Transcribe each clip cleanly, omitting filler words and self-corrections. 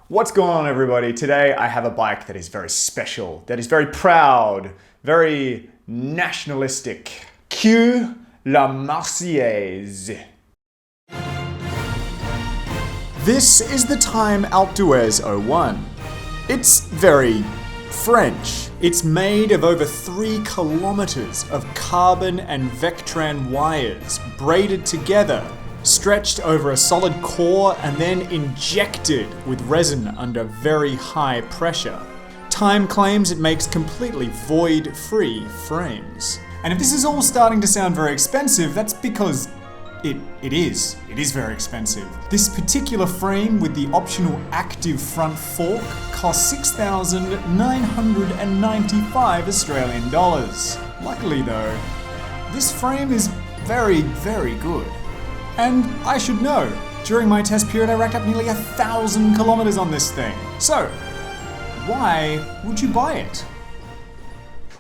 What's going on, everybody? Today I have a bike that is very special, that is very proud, very nationalistic. Cue la Marseillaise. This is the Time Alpe d'Huez 01. It's very French. It's made of over 3 kilometers of carbon and Vectran wires braided together, stretched over a solid core and then injected with resin under very high pressure. Time claims it makes completely void-free frames. And if this is all starting to sound very expensive, that's because it is very expensive. This particular frame with the optional active front fork costs 6,995 Australian dollars. Luckily though, this frame is very, very good. And I should know, during my test period I racked up nearly 1,000 kilometers on this thing. So, why would you buy it?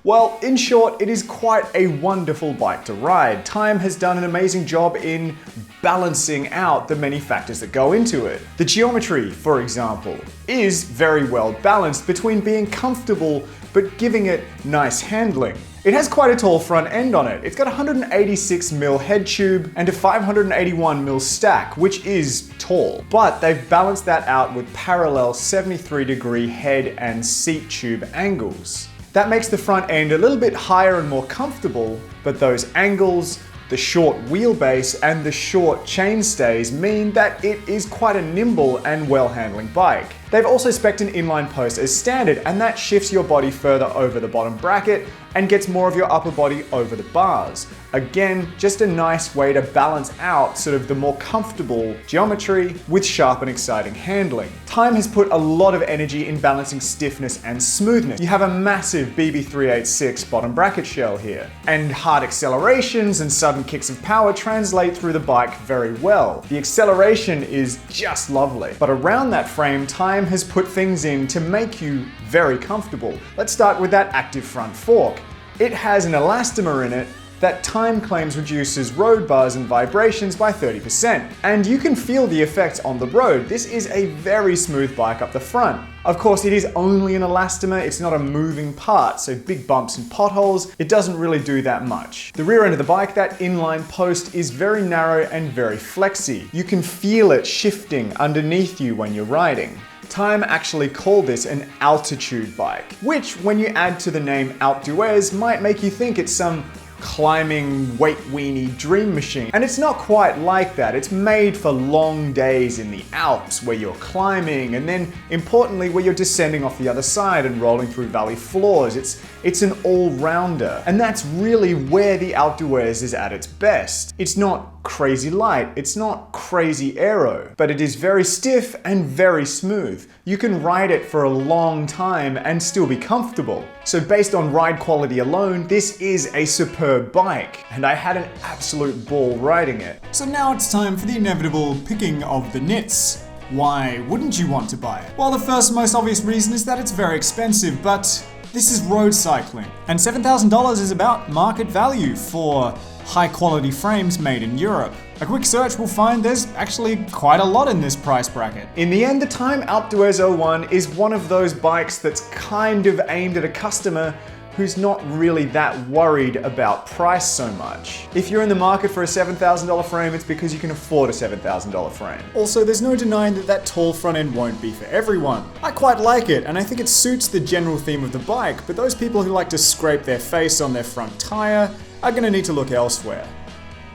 Well, in short, it is quite a wonderful bike to ride. Time has done an amazing job in balancing out the many factors that go into it. The geometry, for example, is very well balanced between being comfortable but giving it nice handling. It has quite a tall front end on it. It's got a 186mm head tube and a 581mm stack, which is tall. But they've balanced that out with parallel 73-degree head and seat tube angles. That makes the front end a little bit higher and more comfortable, but those angles, the short wheelbase, and the short chainstays mean that it is quite a nimble and well-handling bike. They've also spec'd an inline post as standard, and that shifts your body further over the bottom bracket and gets more of your upper body over the bars. Again, just a nice way to balance out sort of the more comfortable geometry with sharp and exciting handling. Time has put a lot of energy in balancing stiffness and smoothness. You have a massive BB386 bottom bracket shell here, and hard accelerations and sudden kicks of power translate through the bike very well. The acceleration is just lovely, but around that frame, Time has put things in to make you very comfortable. Let's start with that active front fork. It has an elastomer in it that Time claims reduces road bars and vibrations by 30%. And you can feel the effects on the road. This is a very smooth bike up the front. Of course, it is only an elastomer, it's not a moving part, so big bumps and potholes, it doesn't really do that much. The rear end of the bike, that inline post, is very narrow and very flexy. You can feel it shifting underneath you when you're riding. Time actually called this an altitude bike, which when you add to the name Alpe d'Huez might make you think it's some climbing weight weenie dream machine. And it's not quite like that. It's made for long days in the Alps where you're climbing and then importantly where you're descending off the other side and rolling through valley floors. It's an all-rounder. And that's really where the Alpe d'Huez is at its best. It's not crazy light, it's not crazy aero, but it is very stiff and very smooth. You can ride it for a long time and still be comfortable. So based on ride quality alone, this is a superb bike, and I had an absolute ball riding it. So now it's time for the inevitable picking of the nits. Why wouldn't you want to buy it? Well, the first most obvious reason is that it's very expensive, but this is road cycling, and $7,000 is about market value for high-quality frames made in Europe. A quick search will find there's actually quite a lot in this price bracket. In the end, the Time Alpe d'Huez 01 is one of those bikes that's kind of aimed at a customer who's not really that worried about price so much. If you're in the market for a $7,000 frame, it's because you can afford a $7,000 frame. Also, there's no denying that that tall front end won't be for everyone. I quite like it, and I think it suits the general theme of the bike, but those people who like to scrape their face on their front tire are gonna need to look elsewhere.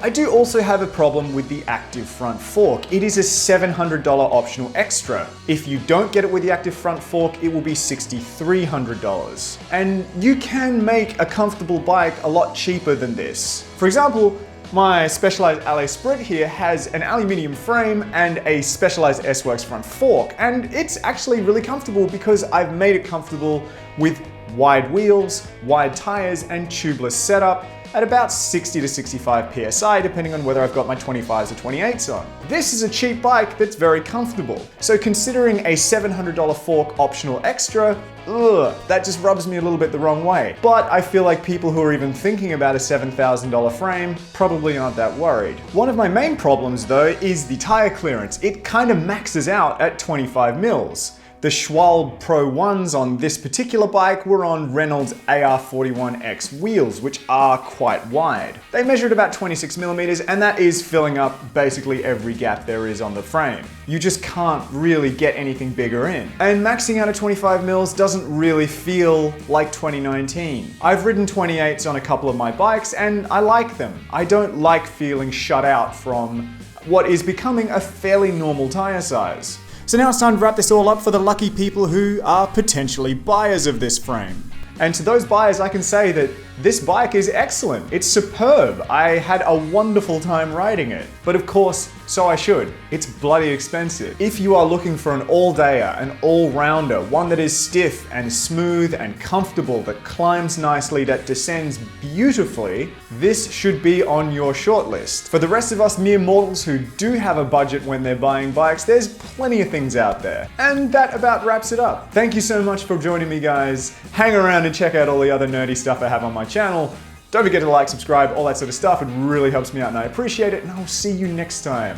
I do also have a problem with the active front fork. It is a $700 optional extra. If you don't get it with the active front fork, it will be $6,300. And you can make a comfortable bike a lot cheaper than this. For example, my Specialized Alpe Sprint here has an aluminium frame and a Specialized S-Works front fork, and it's actually really comfortable because I've made it comfortable with wide wheels, wide tires, and tubeless setup, at about 60 to 65 PSI, depending on whether I've got my 25s or 28s on. This is a cheap bike that's very comfortable. So considering a $700 fork optional extra, that just rubs me a little bit the wrong way. But I feel like people who are even thinking about a $7,000 frame probably aren't that worried. One of my main problems though is the tire clearance. It kind of maxes out at 25 mils. The Schwalbe Pro 1s on this particular bike were on Reynolds AR41X wheels, which are quite wide. They measured about 26 millimeters, and that is filling up basically every gap there is on the frame. You just can't really get anything bigger in. And maxing out at 25 mils doesn't really feel like 2019. I've ridden 28s on a couple of my bikes, and I like them. I don't like feeling shut out from what is becoming a fairly normal tire size. So now it's time to wrap this all up for the lucky people who are potentially buyers of this frame. And to those buyers, I can say that this bike is excellent. It's superb. I had a wonderful time riding it. But of course, so I should. It's bloody expensive. If you are looking for an all-dayer, an all-rounder, one that is stiff and smooth and comfortable, that climbs nicely, that descends beautifully, this should be on your shortlist. For the rest of us mere mortals who do have a budget when they're buying bikes, there's plenty of things out there. And that about wraps it up. Thank you so much for joining me, guys. Hang around and check out all the other nerdy stuff I have on my channel. Don't forget to like, subscribe, all that sort of stuff. It really helps me out and I appreciate it, and I'll see you next time.